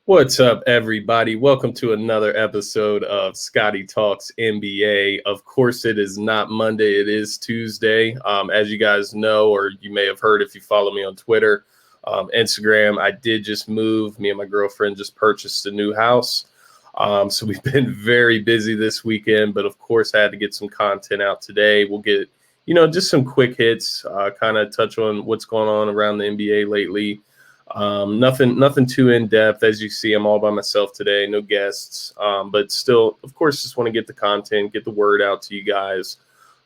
What's up, everybody? Welcome to another episode of Scotty Talks NBA. Of course, it is not Monday. It is Tuesday. As you guys know, or you may have heard if you follow me on Twitter, Instagram, I did just move. Me and my girlfriend just purchased a new house. So we've been very busy this weekend, but of course, I had to get some content out today. We'll get, just some quick hits, kind of touch on what's going on around the NBA lately. Nothing too in depth. As you see, I'm all by myself today, no guests, but still, of course, just want to get the content, get the word out to you guys,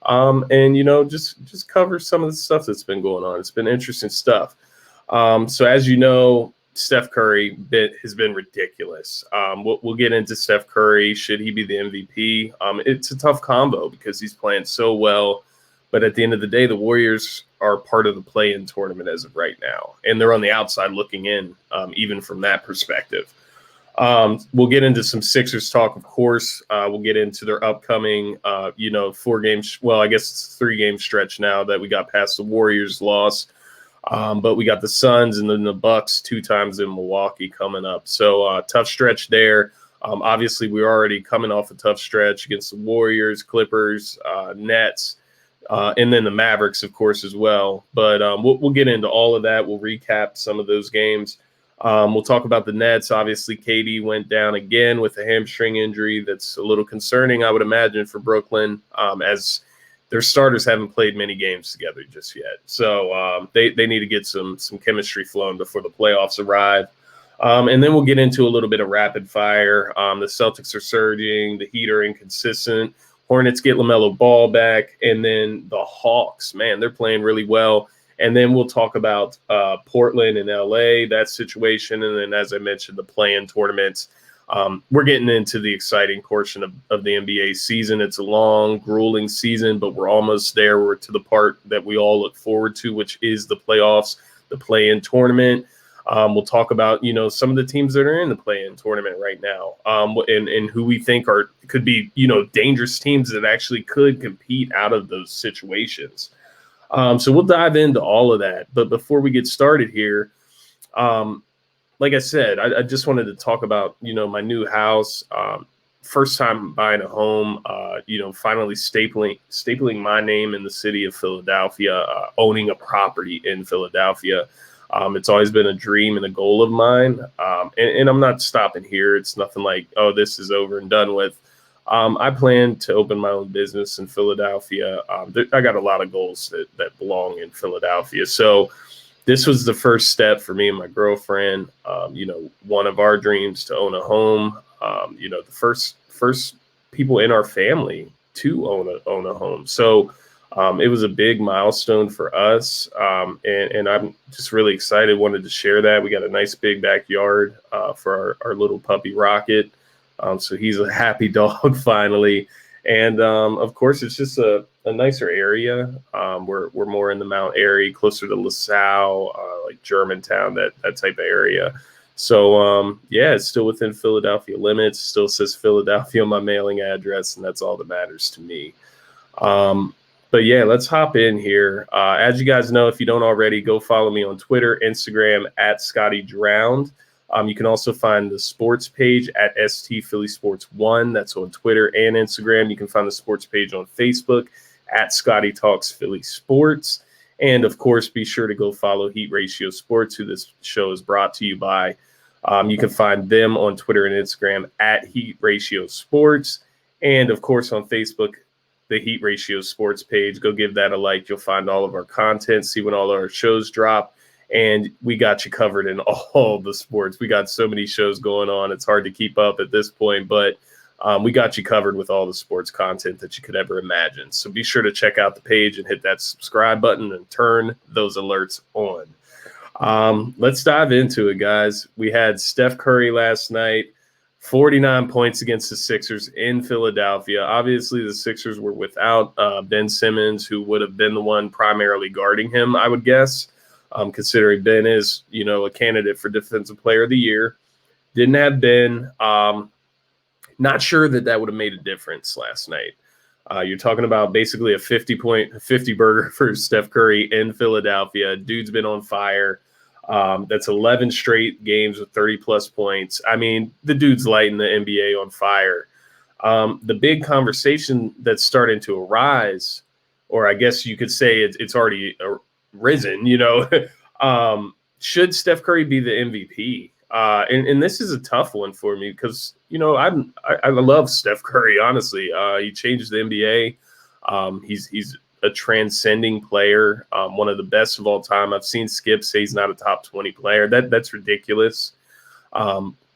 and just cover some of the stuff that's been going on. It's been interesting stuff. So as you know, Steph Curry has been ridiculous. We'll get into Steph Curry. Should he be the MVP? It's a tough combo because he's playing so well. But at the end of the day, the Warriors are part of the play-in tournament as of right now. And they're on the outside looking in, even from that perspective. We'll get into some Sixers talk, of course. We'll get into their upcoming, 4 games. Well, I guess it's a 3-game stretch now that we got past the Warriors loss. But we got the Suns and then the Bucks 2 times in Milwaukee coming up. So tough stretch there. Obviously, we're already coming off a tough stretch against the Warriors, Clippers, Nets. And then the Mavericks, of course, as well. But we'll get into all of that. We'll recap some of those games. We'll talk about the Nets. Obviously, KD went down again with a hamstring injury. That's a little concerning, I would imagine, for Brooklyn, as their starters haven't played many games together just yet. So they need to get some chemistry flowing before the playoffs arrive. And then we'll get into a little bit of rapid fire. The Celtics are surging. The Heat are inconsistent. Hornets get LaMelo Ball back, and then the Hawks, man, they're playing really well. And then we'll talk about Portland and LA, that situation. And then, as I mentioned, the play-in tournaments. We're getting into the exciting portion of the NBA season. It's a long, grueling season, but we're almost there. We're to the part that we all look forward to, which is the playoffs, the play-in tournament. We'll talk about, some of the teams that are in the play-in tournament right now, and who we think could be, dangerous teams that actually could compete out of those situations. So we'll dive into all of that. But before we get started here, like I said, I just wanted to talk about, my new house, first time buying a home, finally stapling my name in the city of Philadelphia, owning a property in Philadelphia. It's always been a dream and a goal of mine. And I'm not stopping here. It's nothing like, oh, this is over and done with. I plan to open my own business in Philadelphia. I got a lot of goals that belong in Philadelphia. So this was the first step for me and my girlfriend. One of our dreams to own a home. The first people in our family to own a home. So it was a big milestone for us, and I'm just really excited. Wanted to share that. We got a nice big backyard for our little puppy Rocket, so he's a happy dog finally. And of course, it's just a nicer area. We're more in the Mount Airy, closer to LaSalle, like Germantown, that type of area. So it's still within Philadelphia limits. Still says Philadelphia on my mailing address, and that's all that matters to me. But yeah, let's hop in here. As you guys know, if you don't already, go follow me on Twitter, Instagram at Scotty Drowned. You can also find the sports page at ST Philly Sports 1. That's on Twitter and Instagram. You can find the sports page on Facebook at Scotty Talks Philly Sports. And of course, be sure to go follow Heat Ratio Sports, who this show is brought to you by. You can find them on Twitter and Instagram at Heat Ratio Sports. And of course, on Facebook, the Heat Ratio Sports page. Go give that a like. You'll find all of our content, see when all our shows drop. And we got you covered in all the sports. We got so many shows going on. It's hard to keep up at this point, but we got you covered with all the sports content that you could ever imagine. So be sure to check out the page and hit that subscribe button and turn those alerts on. Let's dive into it, guys. We had Steph Curry last night. 49 points against the Sixers in Philadelphia. Obviously, the Sixers were without Ben Simmons, who would have been the one primarily guarding him, I would guess, considering Ben is, a candidate for Defensive Player of the Year. Didn't have Ben. Not sure that would have made a difference last night. You're talking about basically a 50 burger for Steph Curry in Philadelphia. Dude's been on fire. That's 11 straight games with 30-plus points. I mean, the dude's lighting the NBA on fire. The big conversation that's starting to arise, or I guess you could say it's already risen, should Steph Curry be the MVP? And this is a tough one for me because, I love Steph Curry, honestly. He changed the NBA. He's a transcending player, one of the best of all time. I've seen Skip say he's not a top 20 player. That's ridiculous.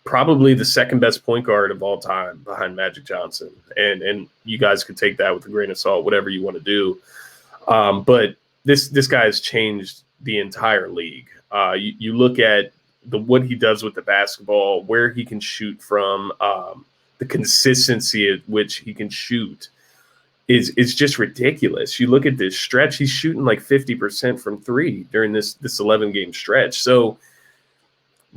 Probably the second best point guard of all time behind Magic Johnson. And you guys could take that with a grain of salt, whatever you want to do. But this guy has changed the entire league. You look at what he does with the basketball, where he can shoot from, the consistency at which he can shoot is just ridiculous. You look at this stretch, he's shooting like 50% from three during this 11-game stretch. So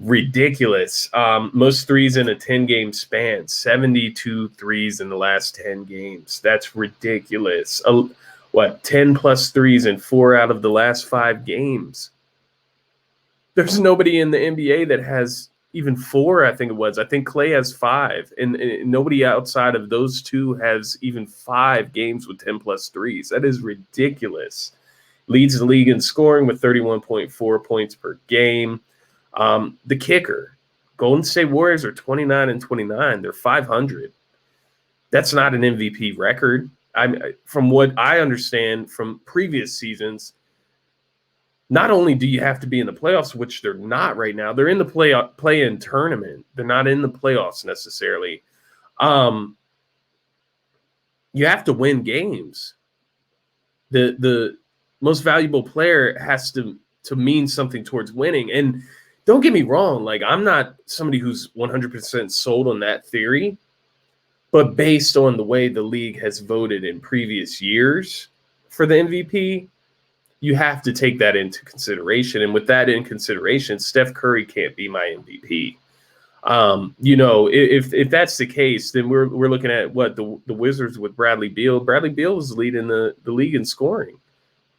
ridiculous. Most threes in a 10-game span, 72 threes in the last 10 games. That's ridiculous. 10 plus threes in 4 out of the last 5 games. There's nobody in the NBA that has even 4, I think it was. I think Klay has 5, and nobody outside of those two has even 5 games with 10 plus threes. That is ridiculous. Leads the league in scoring with 31.4 points per game. The kicker, Golden State Warriors are 29-29. They're 500. That's not an MVP record. From what I understand from previous seasons, not only do you have to be in the playoffs, which they're not right now, they're in the play-in tournament. They're not in the playoffs necessarily. You have to win games. The most valuable player has to mean something towards winning. And don't get me wrong, like I'm not somebody who's 100% sold on that theory, but based on the way the league has voted in previous years for the MVP, you have to take that into consideration. And with that in consideration, Steph Curry can't be my MVP. If that's the case, then we're looking at what the Wizards with Bradley Beal. Bradley Beal was leading the league in scoring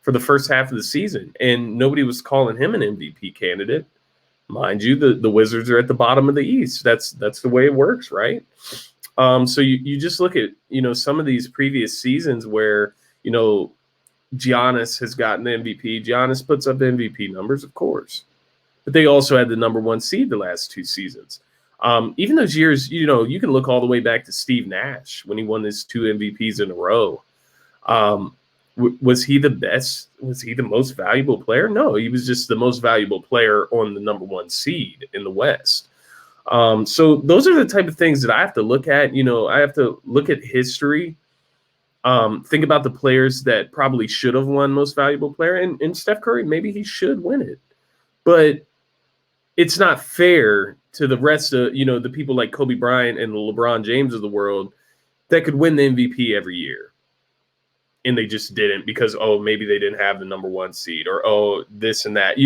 for the first half of the season, and nobody was calling him an MVP candidate. Mind you, the Wizards are at the bottom of the East. That's the way it works, right? So you just look at, some of these previous seasons where, Giannis has gotten the MVP. Giannis puts up MVP numbers, of course. But they also had the number 1 seed the last 2 seasons. Even those years, you can look all the way back to Steve Nash when he won his 2 MVPs in a row. Was he the best? Was he the most valuable player? No, he was just the most valuable player on the number 1 seed in the West. So those are the type of things that I have to look at. I have to look at history. Think about the players that probably should have won most valuable player. And Steph Curry, maybe he should win it. But it's not fair to the rest of, the people like Kobe Bryant and the LeBron James of the world that could win the MVP every year. And they just didn't because, maybe they didn't have the number 1 seed or, this and that.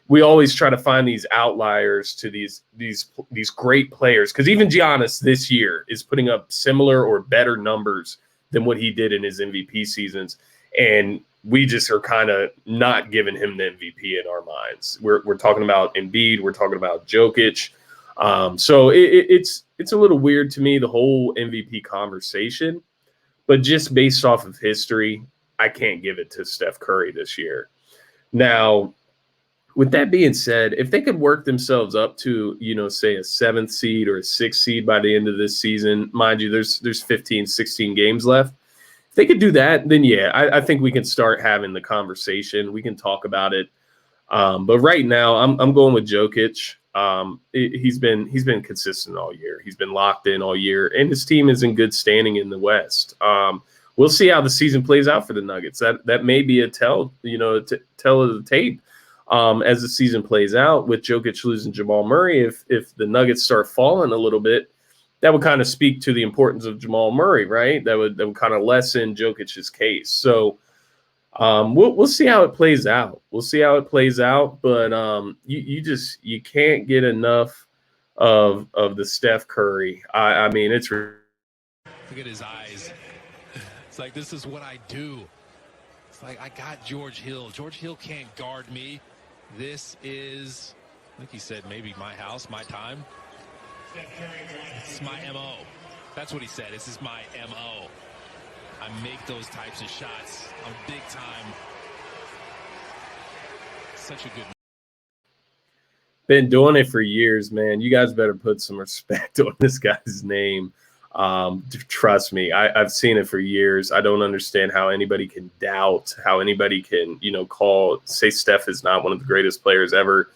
We always try to find these outliers to these great players. Because even Giannis this year is putting up similar or better numbers than what he did in his MVP seasons. And we just are kind of not giving him the MVP in our minds. We're talking about Embiid. We're talking about Jokic. So it's a little weird to me, the whole MVP conversation. But just based off of history, I can't give it to Steph Curry this year. Now, with that being said, if they could work themselves up to, say a 7th seed or a 6th seed by the end of this season, mind you, there's 15, 16 games left. If they could do that, then yeah, I think we can start having the conversation. We can talk about it. But right now, I'm going with Jokic. He's been consistent all year. He's been locked in all year, and his team is in good standing in the West. We'll see how the season plays out for the Nuggets. That may be a tell of the tape. As the season plays out with Jokic losing Jamal Murray, if the Nuggets start falling a little bit, that would kind of speak to the importance of Jamal Murray, right? That would kind of lessen Jokic's case. So we'll see how it plays out. We'll see how it plays out, but you can't get enough of the Steph Curry. I mean, it's look at his eyes. It's like, this is what I do. It's like, I got George Hill. George Hill can't guard me. This is, I think he said maybe my house, my time. It's my MO. That's what he said. This is my MO. I make those types of shots. I'm big time. Such a good. Been doing it for years, man. You guys better put some respect on this guy's name. Trust me, I've seen it for years. I don't understand how anybody can doubt, how anybody can, say Steph is not one of the greatest players ever.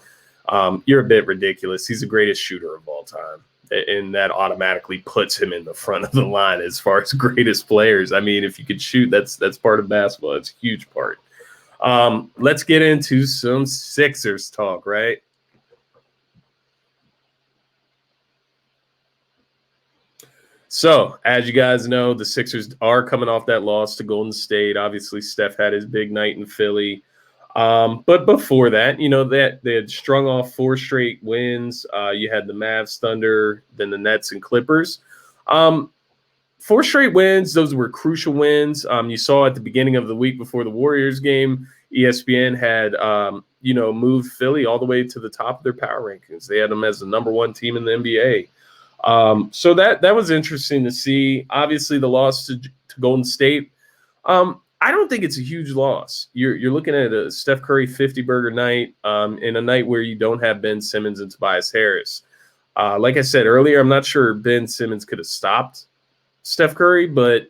You're a bit ridiculous. He's the greatest shooter of all time. And that automatically puts him in the front of the line as far as greatest players. I mean, if you could shoot, that's part of basketball. It's a huge part. Let's get into some Sixers talk, right? So, as you guys know, the Sixers are coming off that loss to Golden State. Obviously, Steph had his big night in Philly. But before that, they had strung off 4 straight wins. You had the Mavs, Thunder, then the Nets and Clippers. 4 straight wins. Those were crucial wins. You saw at the beginning of the week before the Warriors game, ESPN had, moved Philly all the way to the top of their power rankings. They had them as the number 1 team in the NBA. So that was interesting to see. Obviously, the loss to Golden State. I don't think it's a huge loss. You're looking at a Steph Curry 50-burger night in a night where you don't have Ben Simmons and Tobias Harris. Like I said earlier, I'm not sure Ben Simmons could have stopped Steph Curry, but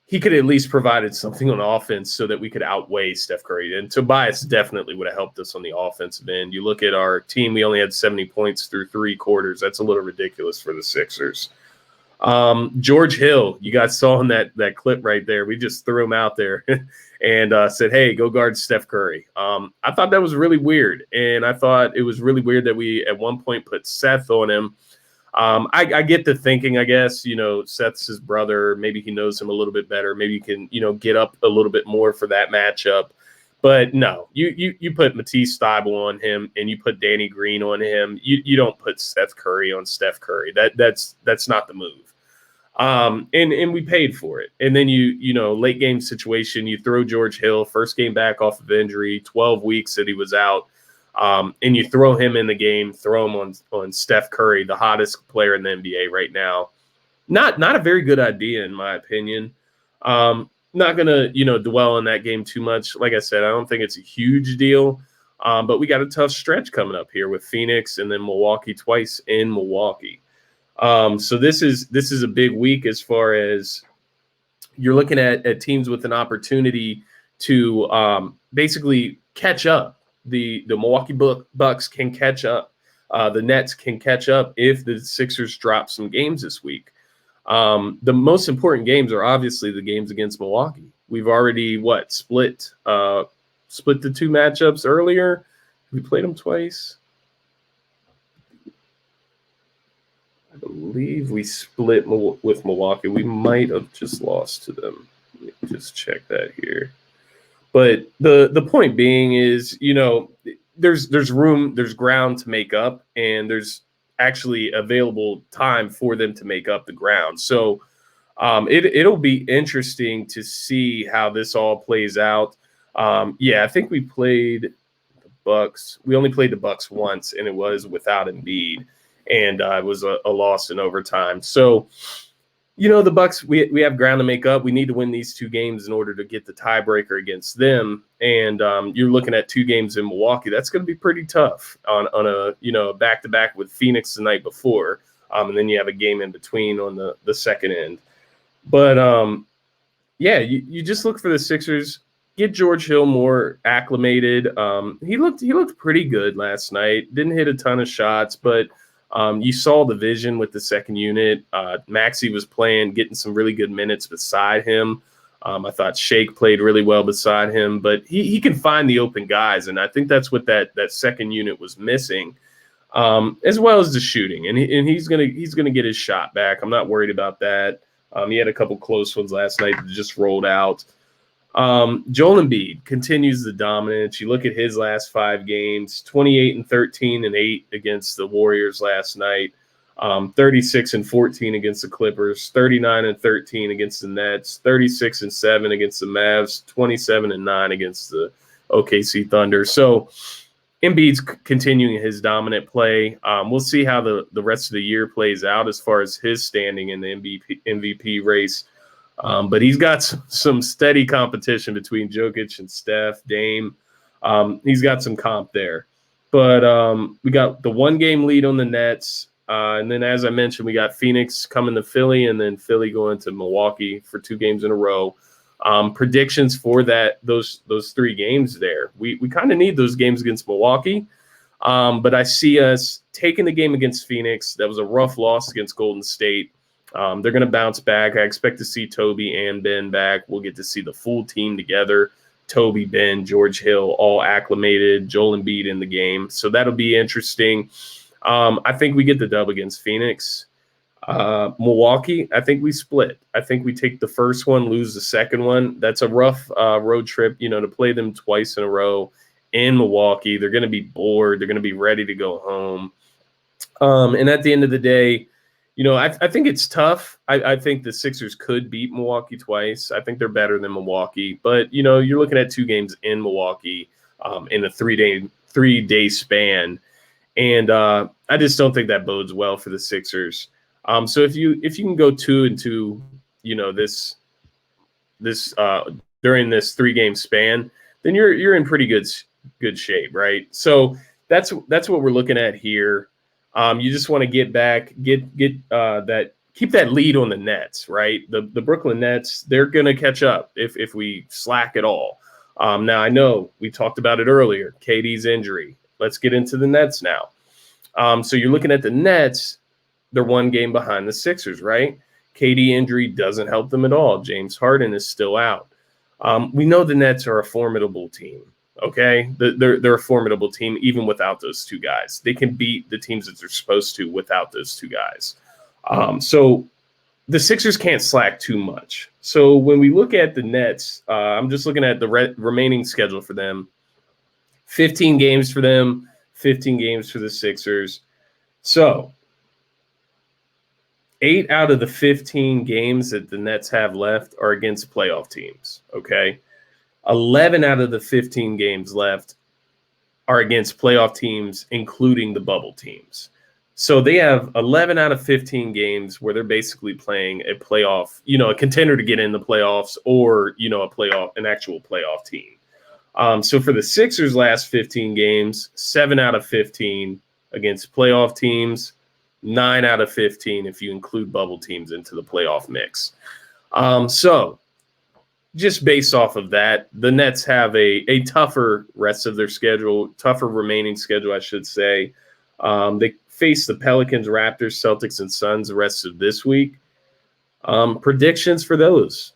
he could at least provided something on offense so that we could outweigh Steph Curry. And Tobias definitely would have helped us on the offensive end. You look at our team, we only had 70 points through 3 quarters. That's a little ridiculous for the Sixers. George Hill, you guys saw in that clip right there. We just threw him out there and said, hey, go guard Steph Curry. I thought that was really weird. And I thought it was really weird that we at one point put Seth on him. I get the thinking, I guess, Seth's his brother. Maybe he knows him a little bit better. Maybe you can, get up a little bit more for that matchup. But no, you put Matisse Thybulle on him and you put Danny Green on him. You don't put Seth Curry on Steph Curry. That's not the move. And we paid for it. And then late game situation, you throw George Hill, first game back off of injury, 12 weeks that he was out. And you throw him in the game, throw him on Steph Curry, the hottest player in the NBA right now. Not a very good idea, in my opinion. Not going to, dwell on that game too much. Like I said, I don't think it's a huge deal. But we got a tough stretch coming up here with Phoenix and then Milwaukee twice in Milwaukee. So this is a big week as far as you're looking at teams with an opportunity to basically catch up. The Milwaukee Bucks can catch up. The Nets can catch up if the Sixers drop some games this week. The most important games are obviously the games against Milwaukee. We've already split the 2 matchups earlier. We played them twice. I believe we split with Milwaukee. We might have just lost to them. Let me just check that here. But the point being is, there's room, there's ground to make up, and there's actually available time for them to make up the ground. So it'll be interesting to see how this all plays out. I think we played the Bucks. We only played the Bucks once, and it was without Embiid, and it was a loss in overtime. So, the Bucks, we have ground to make up. We need to win these 2 games in order to get the tiebreaker against them. And you're looking at 2 games in Milwaukee. That's going to be pretty tough on a back-to-back with Phoenix the night before. And then you have a game in between on the second end. But, you just look for the Sixers. Get George Hill more acclimated. He looked pretty good last night. Didn't hit a ton of shots, but you saw the vision with the second unit. Maxey was getting some really good minutes beside him. I thought Shake played really well beside him, but he can find the open guys, and I think that's what that second unit was missing, as well as the shooting. And he's gonna get his shot back. I'm not worried about that. He had a couple close ones last night that just rolled out. Joel Embiid continues the dominance. You look at his last 5 games, 28 and 13 and 8 against the Warriors last night, 36 and 14 against the Clippers, 39 and 13 against the Nets, 36 and 7 against the Mavs, 27 and 9 against the OKC Thunder. So Embiid's continuing his dominant play. We'll see how the rest of the year plays out as far as his standing in the MVP race. But he's got some steady competition between Jokic and Steph, Dame. He's got some comp there. But we got the 1-game lead on the Nets. And then, as I mentioned, we got Phoenix coming to Philly and then Philly going to Milwaukee for 2 games in a row. Predictions for those 3 games there. We kind of need those games against Milwaukee. But I see us taking the game against Phoenix. That was a rough loss against Golden State. They're going to bounce back. I expect to see Toby and Ben back. We'll get to see the full team together. Toby, Ben, George Hill, all acclimated. Joel Embiid in the game. So that'll be interesting. I think we get the dub against Phoenix. Milwaukee, I think we split. I think we take the first one, lose the second one. That's a rough road trip, to play them twice in a row in Milwaukee. They're going to be bored. They're going to be ready to go home. And at the end of the day, I think it's tough. I think the Sixers could beat Milwaukee twice. I think they're better than Milwaukee. But, you're looking at 2 games in Milwaukee in a 3-day span. And I just don't think that bodes well for the Sixers. So if you can go 2-2, this during this 3-game span, then you're in pretty good shape, right? So that's what we're looking at here. You just want to get back, keep that lead on the Nets, right? The Brooklyn Nets, they're going to catch up if we slack at all. Now I know we talked about it earlier, KD's injury. Let's get into the Nets now. So you're looking at the Nets. They're 1 game behind the Sixers, right? KD injury doesn't help them at all. James Harden is still out. We know the Nets are a formidable team, okay? They're a formidable team even without those 2 guys. They can beat the teams that they're supposed to without those 2 guys. So the Sixers can't slack too much. So when we look at the Nets, I'm just looking at the remaining schedule for them. 15 games for them, 15 games for the Sixers. So 8 out of the 15 games that the Nets have left are against playoff teams, okay? 11 out of the 15 games left are against playoff teams, including the bubble teams. So they have 11 out of 15 games where they're basically playing a playoff, a contender to get in the playoffs or, an actual playoff team. So for the Sixers' last 15 games, 7 out of 15 against playoff teams, 9 out of 15 if you include bubble teams into the playoff mix. So just based off of that, the Nets have a tougher rest of their schedule, tougher remaining schedule, I should say. They face the Pelicans, Raptors, Celtics, and Suns the rest of this week. Predictions for those.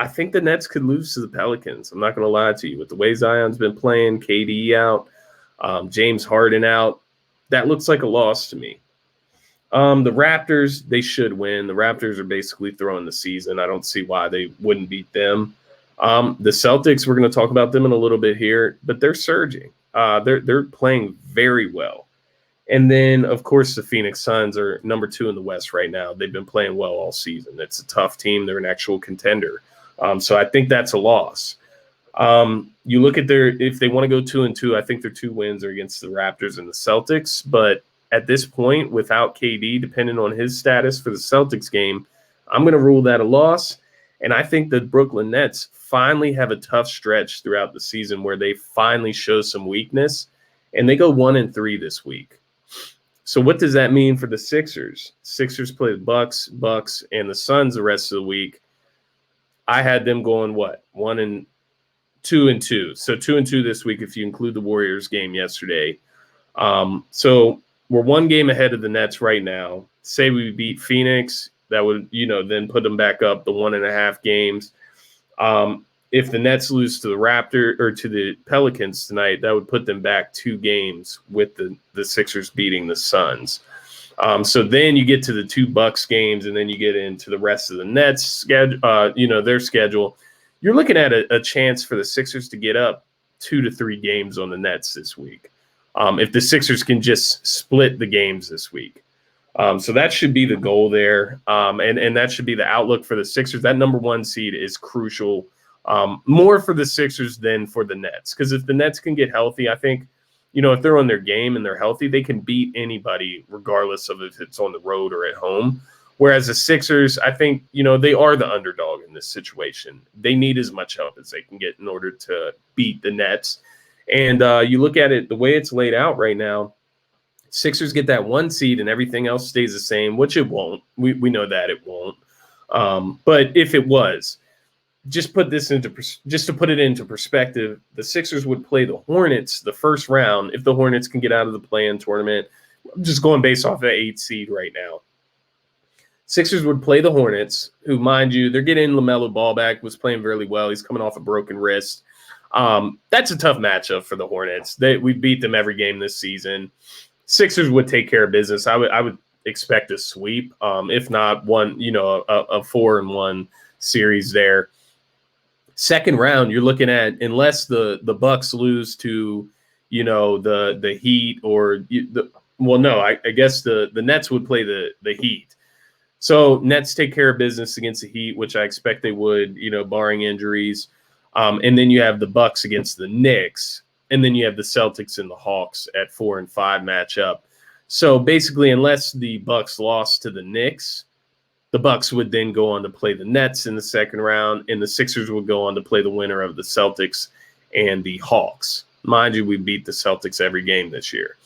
I think the Nets could lose to the Pelicans. I'm not going to lie to you. With the way Zion's been playing, KD out, James Harden out, that looks like a loss to me. The Raptors, they should win. The Raptors are basically throwing the season. I don't see why they wouldn't beat them. The Celtics, we're going to talk about them in a little bit here, but they're surging. They're playing very well. And then, of course, the Phoenix Suns are number 2 in the West right now. They've been playing well all season. It's a tough team. They're an actual contender. So I think that's a loss. You look at if they want to go 2-2, I think their 2 wins are against the Raptors and the Celtics. But at this point, without KD, depending on his status for the Celtics game, I'm going to rule that a loss. And I think the Brooklyn Nets finally have a tough stretch throughout the season where they finally show some weakness, and they go 1-3 this week. So what does that mean for the Sixers? Sixers play the Bucks, and the Suns the rest of the week. I had them going 2-2. So 2-2 this week if you include the Warriors game yesterday. So we're 1 game ahead of the Nets right now. Say we beat Phoenix, that would, then put them back up the 1.5 games. If the Nets lose to the Raptors or to the Pelicans tonight, that would put them back 2 games with the Sixers beating the Suns. So then you get to the 2 Bucks games, and then you get into the rest of the Nets schedule, their schedule. You're looking at a chance for the Sixers to get up 2 to 3 games on the Nets this week. If the Sixers can just split the games this week. So that should be the goal there. And that should be the outlook for the Sixers. That number 1 seed is crucial, more for the Sixers than for the Nets. Because if the Nets can get healthy, I think if they're on their game and they're healthy, they can beat anybody regardless of if it's on the road or at home. Whereas the Sixers, I think, they are the underdog in this situation. They need as much help as they can get in order to beat the Nets. And you look at it, the way it's laid out right now, Sixers get that 1 seed and everything else stays the same, which it won't. We know that it won't. But if it was, just to put it into perspective, the Sixers would play the Hornets the first round if the Hornets can get out of the play-in tournament. I'm just going based off the 8 seed right now. Sixers would play the Hornets, who, mind you, they're getting LaMelo Ball back, was playing really well. He's coming off a broken wrist. That's a tough matchup for the Hornets. We beat them every game this season. Sixers would take care of business. I would expect a sweep, if not one, a 4-1 series there. Second round, you're looking at, unless the Bucks lose to, the Heat or I guess the Nets would play the Heat. So Nets take care of business against the Heat, which I expect they would, barring injuries. And then you have the Bucks against the Knicks. And then you have the Celtics and the Hawks at 4 and 5 matchup. So basically, unless the Bucks lost to the Knicks, the Bucks would then go on to play the Nets in the second round, and the Sixers would go on to play the winner of the Celtics and the Hawks. Mind you, we beat the Celtics every game this year.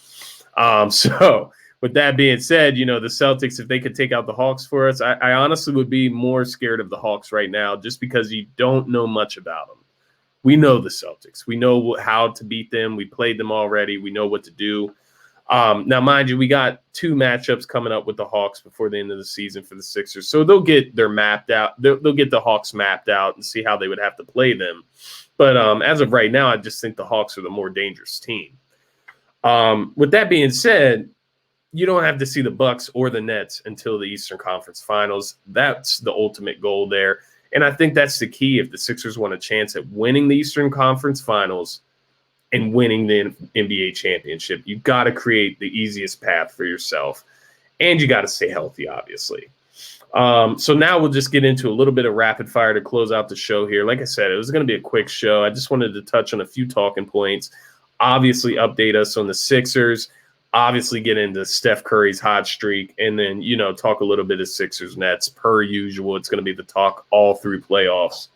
So with that being said, the Celtics, if they could take out the Hawks for us, I honestly would be more scared of the Hawks right now just because you don't know much about them. We know the Celtics. We know how to beat them. We played them already. We know what to do. Now, mind you, we got 2 matchups coming up with the Hawks before the end of the season for the Sixers. So they'll get their mapped out. They'll get the Hawks mapped out and see how they would have to play them. But as of right now, I just think the Hawks are the more dangerous team. With that being said, you don't have to see the Bucks or the Nets until the Eastern Conference Finals. That's the ultimate goal there. And I think that's the key if the Sixers want a chance at winning the Eastern Conference Finals and winning the NBA championship. You've got to create the easiest path for yourself. And you got to stay healthy, obviously. So now we'll just get into a little bit of rapid fire to close out the show here. Like I said, it was going to be a quick show. I just wanted to touch on a few talking points. Obviously, update us on the Sixers. Obviously, get into Steph Curry's hot streak, and then, talk a little bit of Sixers Nets. Per usual, it's going to be the talk all through playoffs.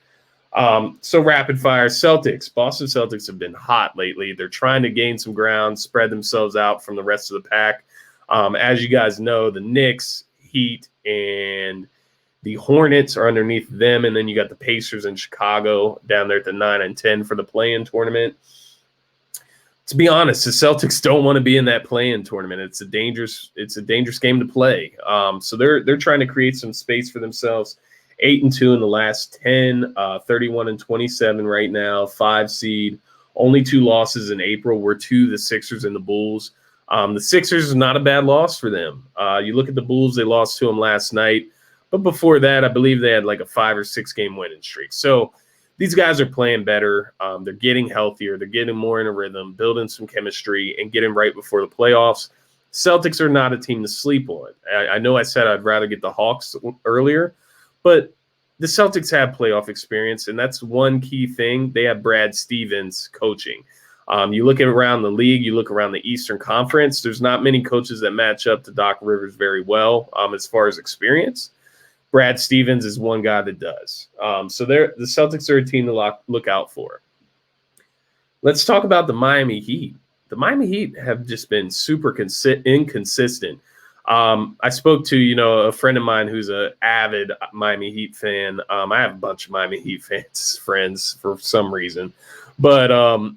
So rapid fire, Celtics. Boston Celtics have been hot lately. They're trying to gain some ground, spread themselves out from the rest of the pack. As you guys know, the Knicks, Heat, and the Hornets are underneath them, and then you got the Pacers in Chicago down there at the 9 and 10 for the play-in tournament. To be honest, the Celtics don't want to be in that play-in tournament. It's a dangerous game to play. So they're trying to create some space for themselves. 8-2 in the last 10, 31-27 right now, 5 seed. Only 2 losses in April were to the Sixers and the Bulls. The Sixers is not a bad loss for them. You look at the Bulls, they lost to them last night. But before that, I believe they had like a 5 or 6 game winning streak. So these guys are playing better. They're getting healthier. They're getting more in a rhythm, building some chemistry, and getting right before the playoffs. Celtics are not a team to sleep on. I know I said I'd rather get the Hawks earlier, but the Celtics have playoff experience, and that's one key thing. They have Brad Stevens coaching. You look at around the league, you look around the Eastern Conference, there's not many coaches that match up to Doc Rivers very well as far as experience. Brad Stevens is one guy that does. So the Celtics are a team to look out for. Let's talk about the Miami Heat. The Miami Heat have just been super inconsistent. I spoke to, a friend of mine who's an avid Miami Heat fan. I have a bunch of Miami Heat friends for some reason. But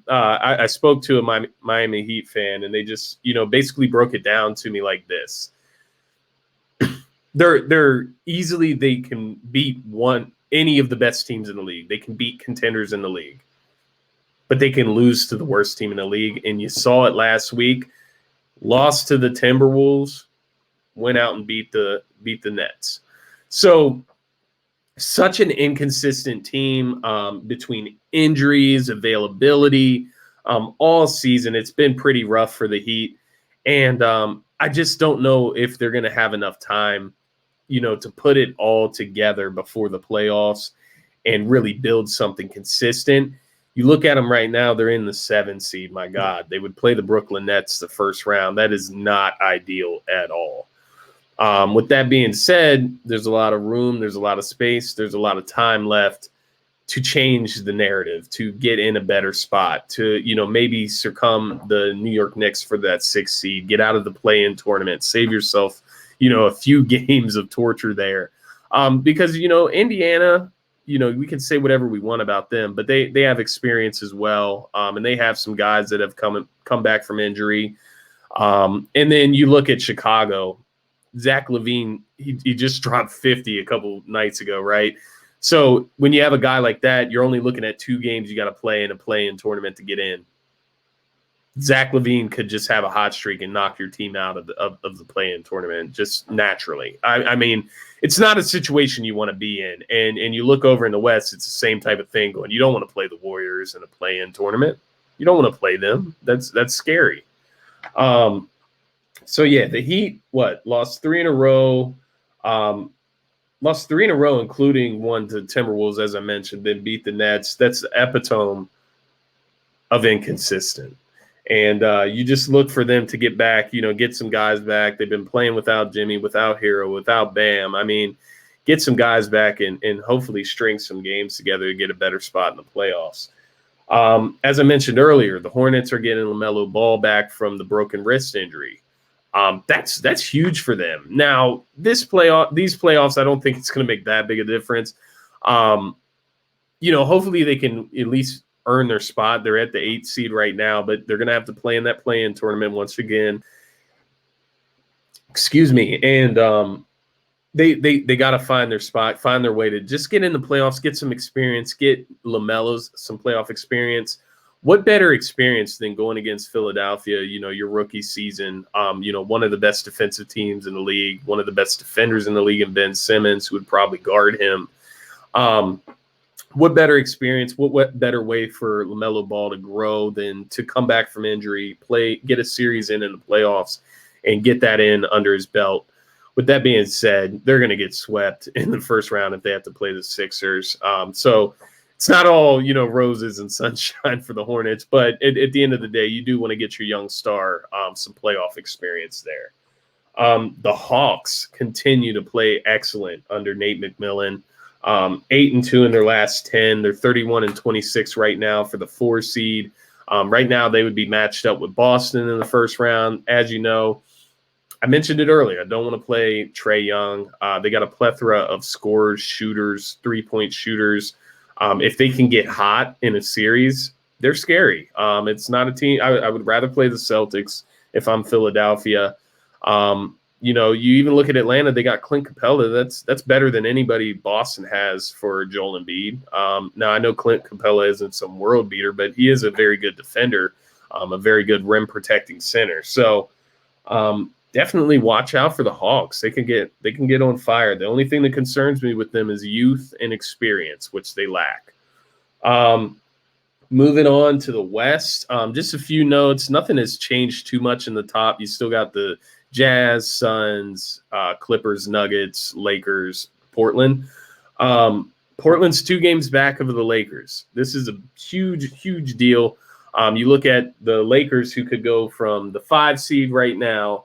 I spoke to a Miami Heat fan, and they just, basically broke it down to me like this. They're easily, they can beat any of the best teams in the league. They can beat contenders in the league, but they can lose to the worst team in the league. And you saw it last week. Lost to the Timberwolves, went out and beat the Nets. So such an inconsistent team between injuries, availability, all season. It's been pretty rough for the Heat. And I just don't know if they're going to have enough time, to put it all together before the playoffs and really build something consistent. You look at them right now, they're in the 7 seed. My God, they would play the Brooklyn Nets the first round. That is not ideal at all. With that being said, there's a lot of room, there's a lot of space, there's a lot of time left to change the narrative, to get in a better spot, to, maybe succumb the New York Knicks for that 6 seed, get out of the play-in tournament, save yourself, a few games of torture there. Because, Indiana, we can say whatever we want about them, but they have experience as well. And they have some guys that have come back from injury. And then you look at Chicago, Zach LaVine, he just dropped 50 a couple nights ago, right? So when you have a guy like that, you're only looking at 2 games you got to play in a play-in tournament to get in. Zach LaVine could just have a hot streak and knock your team out of the play-in tournament just naturally. I mean, it's not a situation you want to be in. And you look over in the West, it's the same type of thing going. You don't want to play the Warriors in a play-in tournament. You don't want to play them. That's scary. So, yeah, the Heat, lost 3 in a row. Lost 3 in a row, including one to Timberwolves, as I mentioned, then beat the Nets. That's the epitome of inconsistent. And you just look for them to get back, get some guys back. They've been playing without Jimmy, without Hero, without Bam. I mean, get some guys back and hopefully string some games together to get a better spot in the playoffs. As I mentioned earlier, the Hornets are getting LaMelo Ball back from the broken wrist injury. That's huge for them. Now, these playoffs, I don't think it's going to make that big a difference. Hopefully they can at least earn their spot. They're at the 8th seed right now, but they're going to have to play in that play-in tournament once again. Excuse me. And they got to find their spot, find their way to just get in the playoffs, get some experience, get LaMelo's some playoff experience. What better experience than going against Philadelphia, your rookie season, one of the best defensive teams in the league, one of the best defenders in the league, and Ben Simmons, who would probably guard him. What better experience, what better way for LaMelo Ball to grow than to come back from injury, get a series in the playoffs, and get that in under his belt. With that being said, they're going to get swept in the first round if they have to play the Sixers. So it's not all, roses and sunshine for the Hornets, but at the end of the day, you do want to get your young star some playoff experience there. The Hawks continue to play excellent under Nate McMillan. 8-2 in their last 10. They're 31-26 right now for the 4 seed. Right now, they would be matched up with Boston in the first round. As you know, I mentioned it earlier. I don't want to play Trae Young. They got a plethora of scorers, shooters, 3-point shooters. If they can get hot in a series, they're scary. It's not a team. I would rather play the Celtics if I'm Philadelphia. You even look at Atlanta, they got Clint Capella. That's better than anybody Boston has for Joel Embiid. Now, I know Clint Capella isn't some world beater, but he is a very good defender, a very good rim protecting center. So definitely watch out for the Hawks. They can get on fire. The only thing that concerns me with them is youth and experience, which they lack. Moving on to the West, just a few notes. Nothing has changed too much in the top. You still got the Jazz, Suns, Clippers, Nuggets, Lakers, Portland. Portland's 2 games back of the Lakers. This is a huge, huge deal. You look at the Lakers, who could go from the 5 seed right now,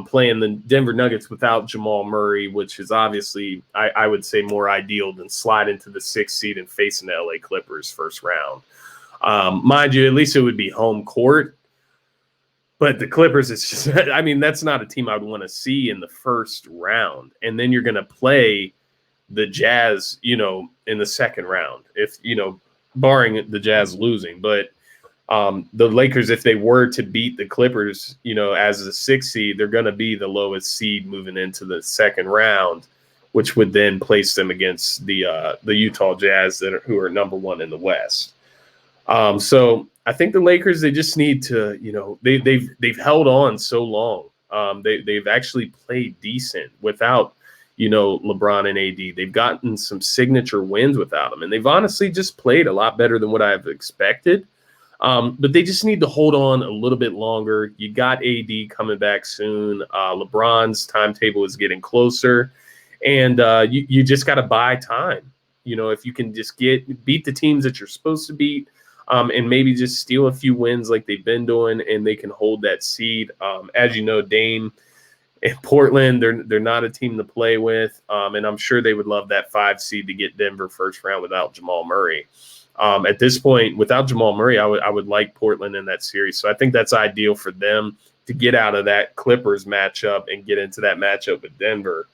playing the Denver Nuggets without Jamal Murray, which is obviously, I would say, more ideal than slide into the 6th seed and facing the LA Clippers first round. Mind you, at least it would be home court. But the Clippers, it's just, that's not a team I would want to see in the first round. And then you're going to play the Jazz, in the second round, if, barring the Jazz losing. But the Lakers, if they were to beat the Clippers, as the 6th seed, they're going to be the lowest seed moving into the second round, which would then place them against the Utah Jazz who are number 1 in the West. So I think the Lakers, they just need to, they've held on so long. They've actually played decent without, LeBron and AD. They've gotten some signature wins without them, and they've honestly just played a lot better than what I've expected. But they just need to hold on a little bit longer. You got AD coming back soon. LeBron's timetable is getting closer, and you just got to buy time. if you can just beat the teams that you're supposed to beat, and maybe just steal a few wins like they've been doing, and they can hold that seed. As you know, Dame and Portland, they're not a team to play with, and I'm sure they would love that 5 seed to get Denver first round without Jamal Murray. At this point, without Jamal Murray, I would like Portland in that series. So I think that's ideal for them to get out of that Clippers matchup and get into that matchup with Denver.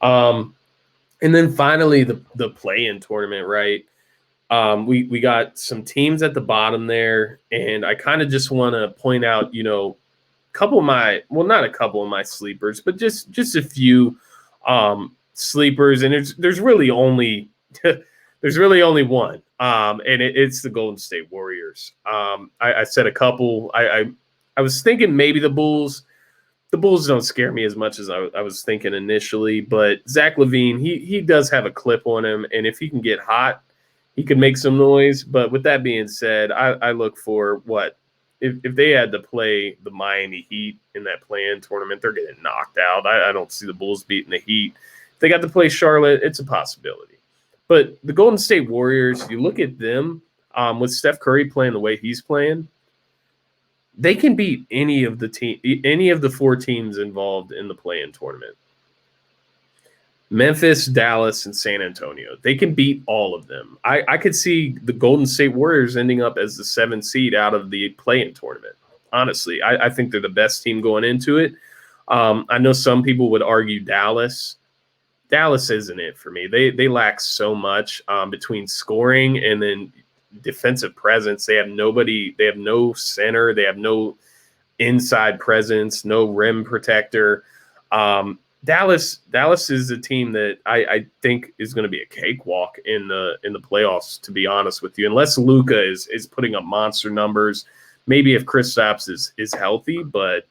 And then finally, the play-in tournament, right? We got some teams at the bottom there, and I kind of just want to point out, not a couple of my sleepers, but just a few sleepers, and there's really only one, and it's the Golden State Warriors. I said a couple. I was thinking maybe the Bulls. The Bulls don't scare me as much as I was thinking initially, but Zach LaVine, he does have a clip on him, and if he can get hot, he could make some noise. But with that being said, I look for if they had to play the Miami Heat in that play-in tournament, they're getting knocked out. I don't see the Bulls beating the Heat. If they got to play Charlotte, it's a possibility. But the Golden State Warriors, you look at them with Steph Curry playing the way he's playing, they can beat any of the 4 teams involved in the play-in tournament. Memphis, Dallas, and San Antonio. They can beat all of them. I could see the Golden State Warriors ending up as the 7th seed out of the play-in tournament. Honestly, I think they're the best team going into it. I know some people would argue Dallas. Dallas isn't it for me. They lack so much between scoring and then defensive presence. They have nobody. They have no center. They have no inside presence, no rim protector. Dallas is a team that I think is going to be a cakewalk in the playoffs, to be honest with you, unless Luka is putting up monster numbers. Maybe if Kristaps is healthy, but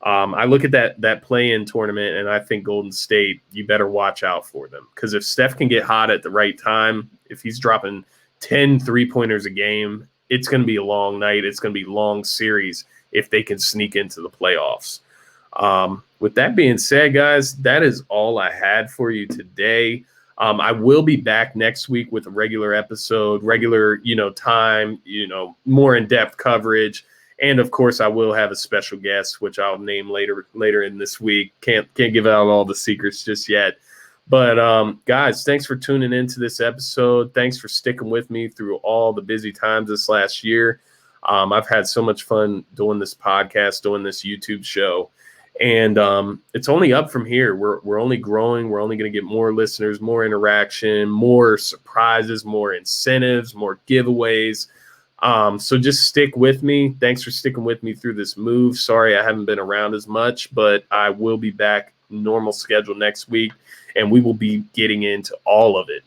I look at that play-in tournament, and I think Golden State, you better watch out for them, because if Steph can get hot at the right time, if he's dropping 10 3-pointers a game, it's going to be a long night. It's going to be a long series if they can sneak into the playoffs. With that being said, guys, that is all I had for you today. I will be back next week with a regular episode, regular, time, more in-depth coverage. And of course, I will have a special guest, which I'll name later in this week. Can't give out all the secrets just yet. But guys, thanks for tuning into this episode. Thanks for sticking with me through all the busy times this last year. I've had so much fun doing this podcast, doing this YouTube show. And it's only up from here. We're only growing. We're only going to get more listeners, more interaction, more surprises, more incentives, more giveaways. So just stick with me. Thanks for sticking with me through this move. Sorry I haven't been around as much, but I will be back normal schedule next week, and we will be getting into all of it.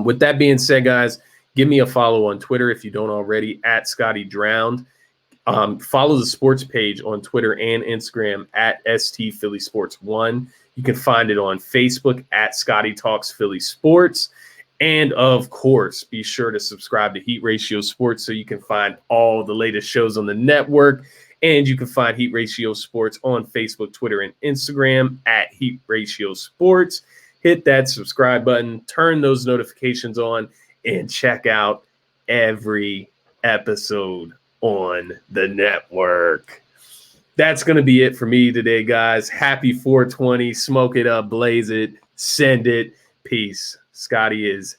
With that being said, guys, give me a follow on Twitter if you don't already, at Scotty Drowned. Follow the sports page on Twitter and Instagram at ST Philly Sports 1. You can find it on Facebook at Scotty Talks Philly Sports. And of course, be sure to subscribe to Heat Ratio Sports so you can find all the latest shows on the network. And you can find Heat Ratio Sports on Facebook, Twitter, and Instagram at Heat Ratio Sports. Hit that subscribe button, turn those notifications on, and check out every episode on the network. That's going to be it for me today, guys. Happy 420. Smoke it up, blaze it, send it. Peace. Scotty is